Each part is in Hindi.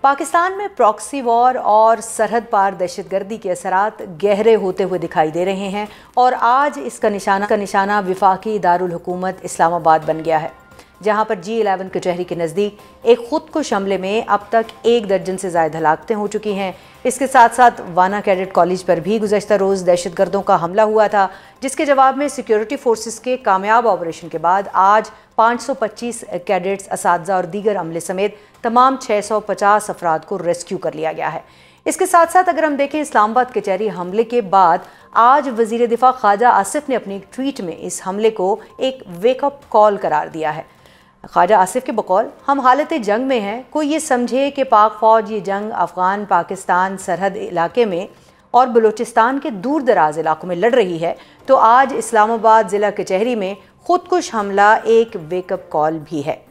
पाकिस्तान में प्रॉक्सी वॉर और सरहद पार दहशतगर्दी के असरात गहरे होते हुए दिखाई दे रहे हैं और आज इसका निशाना विफाकी दारुल हुकूमत इस्लामाबाद बन गया है, जहां पर G11 कचहरी के नज़दीक एक खुदकुश हमले में अब तक 1 दर्जन से ज़ायद हलाकतें हो चुकी हैं। इसके साथ साथ वाना कैडेट कॉलेज पर भी गुज़श्ता रोज़ दहशतगर्दों का हमला हुआ था, जिसके जवाब में सिक्योरिटी फोर्सेस के कामयाब ऑपरेशन के बाद आज 525 कैडेट्स, असातिज़ा और दीगर अमले समेत तमाम 650 अफराद को रेस्क्यू कर लिया गया है। इसके साथ साथ अगर हम देखें, इस्लामाबाद कचहरी हमले के बाद आज वज़ीर दिफा ख्वाजा आसिफ ने अपनी एक ट्वीट में इस हमले को एक वेकअप कॉल करार दिया है। ख्वाजा आसिफ के बकौल, हम हालत जंग में हैं। कोई ये समझे कि पाक फ़ौज ये जंग अफ़गान पाकिस्तान सरहद इलाके में और बलूचिस्तान के दूर दराज इलाकों में लड़ रही है, तो आज इस्लामाबाद ज़िला कचहरी में खुदकुश हमला एक वेकअप कॉल भी है।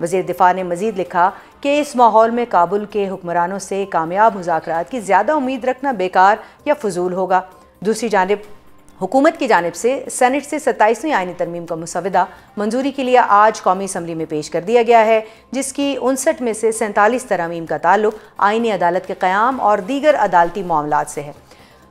वज़ीर दिफा ने मज़ीद लिखा कि इस माहौल में काबुल के हुक्मरानों से कामयाब मुज़ाकरात की ज़्यादा उम्मीद रखना बेकार या फजूल होगा। दूसरी जानिब हुकूमत की जानिब से सेनेट से 27वीं आईनी तरमीम का मुसवदा मंजूरी के लिए आज कौमी असम्बली में पेश कर दिया गया है, जिसकी 59 में से 47 तरामीम का ताल्लुक आईनी अदालत के क़याम और दीगर अदालती मामलात से है।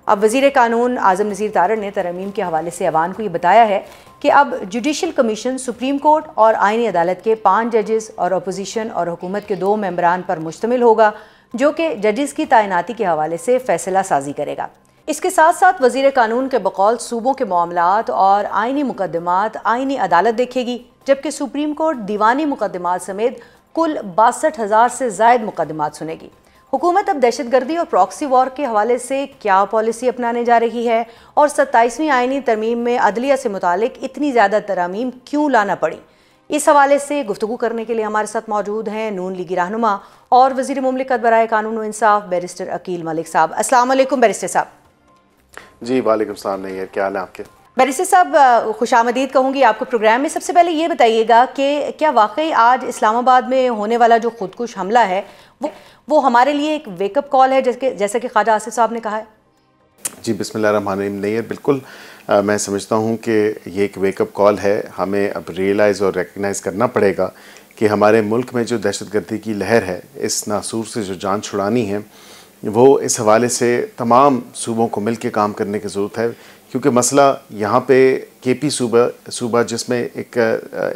अब वज़ीर कानून आज़म नज़ीर तारड़ ने तरमीम के हवाले से अवान को ये बताया है कि अब जुडिशल कमीशन सुप्रीम कोर्ट और आईनी अदालत के 5 जजेस और अपोजिशन और हुकूमत के 2 मेंबरान पर मुश्तमिल होगा, जो कि जजेस की तैनाती के हवाले से फ़ैसला साजी करेगा। इसके साथ साथ वज़ीर कानून के बकौल सूबों के मामलात और आईनी मुकदमात आईनी अदालत देखेगी, जबकि सुप्रीम कोर्ट दीवानी मुकदमात समेत कुल 62,000 से ज़ायद मुकदमात सुनेगी। हुकूमत अब दहशतगर्दी और प्रॉक्सी वॉर के हवाले से क्या पॉलिसी अपनाने जा रही है और 27वीं आईनी तरमीम में अदलिया से मुतालिक इतनी ज़्यादा तरामीम क्यों लाना पड़ी, इस हवाले से गुफ्तगू करने के लिए हमारे साथ मौजूद हैं नून लीगी रहनुमा और वज़ीर मुमलिकत बराए कानून व इंसाफ बैरिस्टर अकील मलिक साहब। अस्सलाम वालेकुम बैरिस्टर साहब। जी वालेकुम सलाम। नहीं है, क्या हाल है आपके? बैरिस्टर साहब, खुशामदीद कहूँगी आपको प्रोग्राम में। सबसे पहले ये बताइएगा कि क्या वाकई आज इस्लामाबाद में होने वाला जो खुदकुश हमला है वो हमारे लिए एक वेकअप कॉल है, जैसा कि ख्वाजा आसिफ साहब ने कहा है? जी बिस्मिल्लाहिर्रहमानिर्रहीम। नहीं है, बिल्कुल मैं समझता हूँ कि ये एक वेकअप कॉल है। हमें अब रियलाइज़ और रिकग्नाइज़ करना पड़ेगा कि हमारे मुल्क में जो दहशतगर्दी की लहर है, इस नासूर से जो जान छुड़ानी है, वो इस हवाले से तमाम सूबों को मिल के काम करने की ज़रूरत है। क्योंकि मसला यहाँ पे KP सूबा जिसमें एक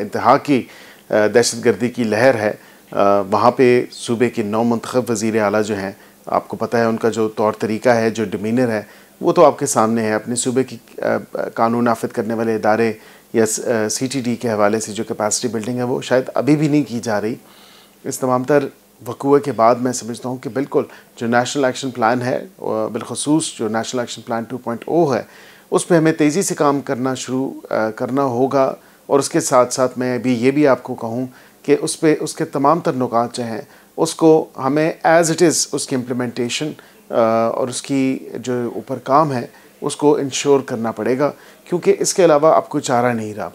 इंतहा की दहशतगर्दी की लहर है, वहाँ पे सूबे के 9 मुंतखब वज़ीर आला जो हैं, आपको पता है उनका जो तौर तरीका है, जो डिमीनर है, वो तो आपके सामने है। अपने सूबे की कानून नाफिद करने वाले इदारे या CTD के हवाले से जो कैपेसिटी बिल्डिंग है, वो शायद अभी भी नहीं की जा रही। इस तमाम तर वक़ूए के बाद मैं समझता हूँ कि बिल्कुल जो नेशनल एक्शन प्लान है, बिलखसूस जो नेशनल एक्शन प्लान 2.0 है, उस पर हमें तेज़ी से काम करना शुरू करना होगा। और उसके साथ साथ मैं अभी ये भी आपको कहूँ कि उस पर उसके तमाम तर नुकात जो हैं, उसको हमें एज़ इट इज़ उसकी इम्प्लीमेंटेशन और उसकी जो ऊपर काम है उसको इंश्योर करना पड़ेगा, क्योंकि इसके अलावा अब कोई चारा नहीं रहा।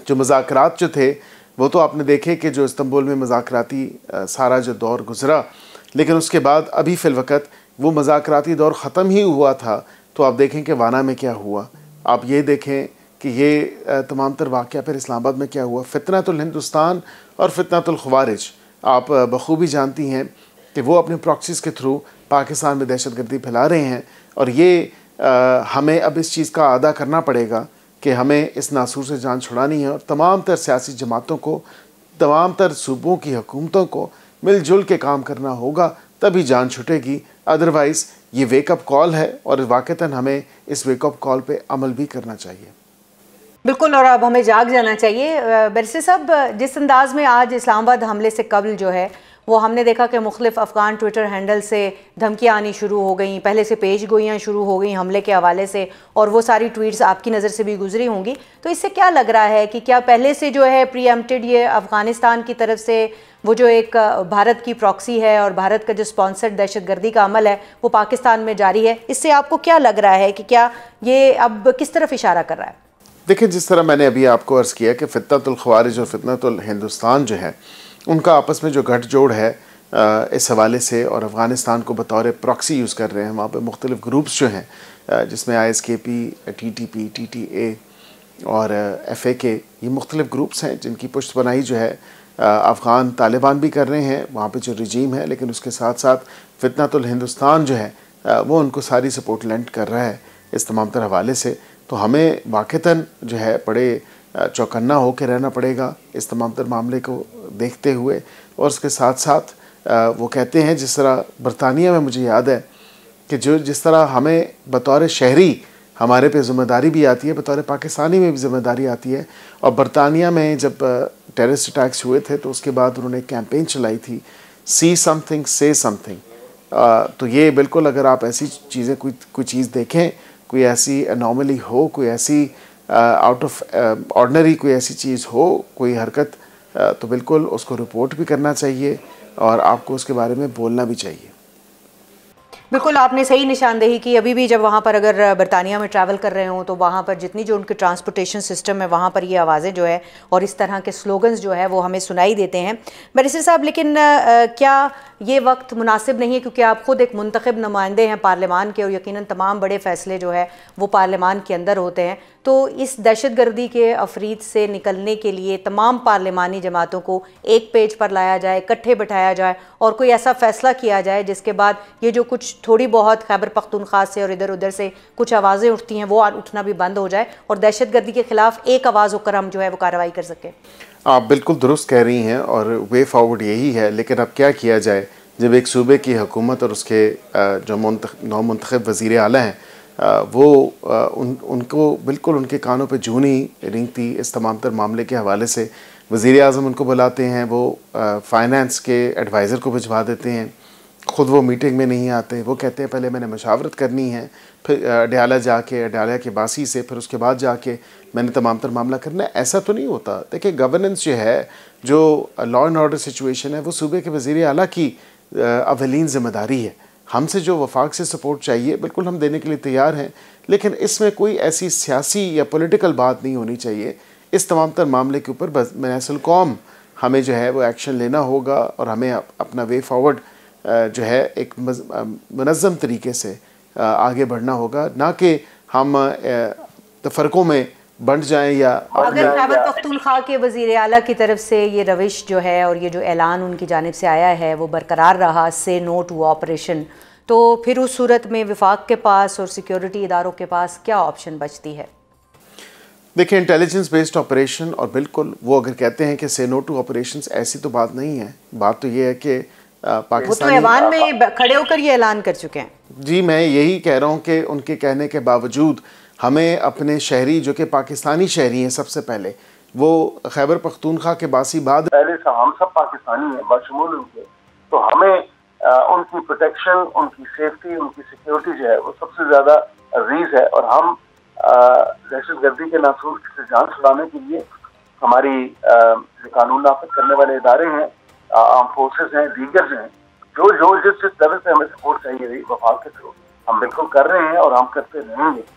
जो मुज़ाकरात जो थे वो तो आपने देखे कि जो इस्तांबुल में मुज़ाकराती सारा जो दौर गुज़रा, लेकिन उसके बाद अभी फ़िलवक़्त वो मुज़ाकराती दौर ख़त्म ही हुआ था। तो आप देखें कि वाना में क्या हुआ, आप ये देखें कि ये तमाम तर वाक़या फिर इस्लामाबाद में क्या हुआ। फितनतुल हिंदुस्तान और फितनतुल ख़वारिज आप बखूबी जानती हैं कि वो अपने प्रॉक्सीज़ के थ्रू पाकिस्तान में दहशतगर्दी फैला रहे हैं। और ये हमें अब इस चीज़ का अदा करना पड़ेगा कि हमें इस नासूर से जान छुड़ानी है और तमाम तर सियासी जमातों को, तमाम तर सूबों की हुकूमतों को मिलजुल के काम करना होगा, तभी जान छुटेगी। अदरवाइज़ ये वेकअप कॉल है और वाक़तन हमें इस वेकअप कॉल पे अमल भी करना चाहिए। बिल्कुल, और अब हमें जाग जाना चाहिए। बैरिस्टर साहब, जिस अंदाज में आज इस्लामाबाद हमले से कबल जो है वो हमने देखा कि मुख्तलिफ अफ़गान ट्विटर हैंडल से धमकियाँ आनी शुरू हो गई, पहले से पेश गोइयाँ शुरू हो गई हमले के हवाले से, और वो सारी ट्वीट्स आपकी नज़र से भी गुजरी होंगी। तो इससे क्या लग रहा है कि क्या पहले से जो है प्रीएम्प्टेड ये अफ़गानिस्तान की तरफ से वो जो एक भारत की प्रॉक्सी है और भारत का जो स्पॉन्सर्ड दहशतगर्दी का अमल है वो पाकिस्तान में जारी है? इससे आपको क्या लग रहा है कि क्या ये अब किस तरफ इशारा कर रहा है? देखिए, जिस तरह मैंने अभी आपको अर्ज़ किया कि फितनतुल ख़वारिज और फितनतुल हिंदुस्तान जो है, उनका आपस में जो गठजोड़ है इस हवाले से, और अफ़गानिस्तान को बतौर प्रॉक्सी यूज़ कर रहे हैं। वहाँ पे मुख्तलिफ़ ग्रुप्स जो हैं, जिसमें ISKP, TTP, TTA और FAK, ये मुख्तलिफ़ ग्रुप्स हैं जिनकी पुश्त बनाई जो है अफ़गान तालिबान भी कर रहे हैं, वहाँ पे जो रजीम है, लेकिन उसके साथ साथ फितनतुल हिंदुस्तान जो है वो उनको सारी सपोर्ट लेंड कर रहा है इस तमाम तरह हवाले से। तो हमें वाक़तन जो है बड़े चौकन्ना होकर रहना पड़ेगा इस तमाम तर मामले को देखते हुए। और उसके साथ साथ वो कहते हैं, जिस तरह बरतानिया में मुझे याद है कि जिस तरह हमें बतौर शहरी हमारे पे ज़िम्मेदारी भी आती है, बतौर पाकिस्तानी में भी ज़िम्मेदारी आती है। और बरतानिया में जब टेररिस्ट अटैक्स हुए थे तो उसके बाद उन्होंने एक कैंपेन चलाई थी, सी समथिंग से समथिंग। तो ये बिल्कुल, अगर आप ऐसी चीज़ें कोई चीज़ देखें, कोई ऐसी अनॉमली हो, कोई ऐसी आउट ऑफ ऑर्डिनरी कोई ऐसी चीज़ हो, कोई हरकत, तो बिल्कुल उसको रिपोर्ट भी करना चाहिए और आपको उसके बारे में बोलना भी चाहिए। बिल्कुल आपने सही निशानदेही की। अभी भी जब वहाँ पर अगर बरतानिया में ट्रैवल कर रहे हों तो वहाँ पर जितनी जो उनके ट्रांसपोर्टेशन सिस्टम है वहाँ पर ये आवाज़ें जो है और इस तरह के स्लोगन्स जो है वो हमें सुनाई देते हैं। बैरिस्टर साहब, लेकिन क्या ये वक्त मुनासिब नहीं है, क्योंकि आप ख़ुद एक मुंतखब नुमाइंदे हैं पार्लियामान के और यकीनन तमाम बड़े फ़ैसले जो है वो पार्लियामान के अंदर होते हैं, तो इस दहशतगर्दी के अफरीद से निकलने के लिए तमाम पार्लियामानी जमातों को एक पेज पर लाया जाए, इकट्ठे बिठाया जाए और कोई ऐसा फ़ैसला किया जाए जिसके बाद ये जो कुछ थोड़ी बहुत खैबर पख्तूनख्वा से और इधर उधर से कुछ आवाज़ें उठती हैं वो उठना भी बंद हो जाए और दहशतगर्दी के ख़िलाफ़ एक आवाज़ होकर हम जो है वो कार्रवाई कर सकें। आप बिल्कुल दुरुस्त कह रही हैं और वे फॉरवर्ड यही है। लेकिन अब क्या किया जाए जब एक सूबे की हुकूमत और उसके जो नौ मुंतखब वज़ीर आला हैं वो उनको बिल्कुल उनके कानों पे जूं नहीं रेंगती इस तमाम तर मामले के हवाले से। वज़ीर आज़म उनको बुलाते हैं, वो फ़ाइनेंस के एडवाइज़र को भिजवा देते हैं, ख़ुद वो मीटिंग में नहीं आते। वो कहते हैं पहले मैंने मशावरत करनी है, फिर अडयाला जाके अडयाला के बासी से, फिर उसके बाद जाके मैंने तमाम तर मामला करना है। ऐसा तो नहीं होता। देखिए, गवर्नेंस जो है, जो लॉ एंड ऑर्डर सिचुएशन है, वो सूबे के वज़ीर आला की अवलीन ज़िम्मेदारी है। हमसे जो वफाक से सपोर्ट चाहिए बिल्कुल हम देने के लिए तैयार हैं, लेकिन इसमें कोई ऐसी सियासी या पॉलिटिकल बात नहीं होनी चाहिए। इस तमाम तर मामले के ऊपर बनैसुल कौम हमें जो है वो एक्शन लेना होगा और हमें अपना वे फॉरवर्ड जो है एक मुनज़्ज़म तरीके से आगे बढ़ना होगा, ना कि हम तफरकों में बंट जाएं। या अगर खैबर पख्तूनख्वा के वज़ीर आला की तरफ से ये रविश जो है और ये जो ऐलान उनकी जानिब से आया है वो बरकरार रहा, से नो टू ऑपरेशन, तो फिर उस सूरत में वफाक के पास और सिक्योरिटी इदारों के पास क्या ऑप्शन बचती है? देखिए, इंटेलिजेंस बेस्ड ऑपरेशन, और बिल्कुल वो अगर कहते हैं कि से नो टू ऑपरेशंस, ऐसी तो बात नहीं है। बात तो ये है कि पाकिस्तानी वो तो ऐवान में खड़े होकर ये ऐलान कर चुके हैं। जी, मैं यही कह रहा हूँ कि उनके कहने के बावजूद हमें अपने शहरी, जो कि पाकिस्तानी शहरी हैं सबसे पहले, वो खैबर पख्तूनख्वा के बासी बाद पहले से हम सब पाकिस्तानी हैं बशमूल उनके, तो हमें उनकी प्रोटेक्शन, उनकी सेफ्टी, उनकी सिक्योरिटी जो है वो सबसे ज़्यादा अजीज है। और हम दहशतगर्दी के नासूर से जान छुड़ाने के लिए हमारी कानून नाफिज करने वाले इदारे हैं, आर्म फोर्सेस हैं, दीगर हैं, जो जिस तरह से हमें सपोर्ट चाहिए वफाक के थ्रू हम बिल्कुल कर रहे हैं और हम करते रहेंगे।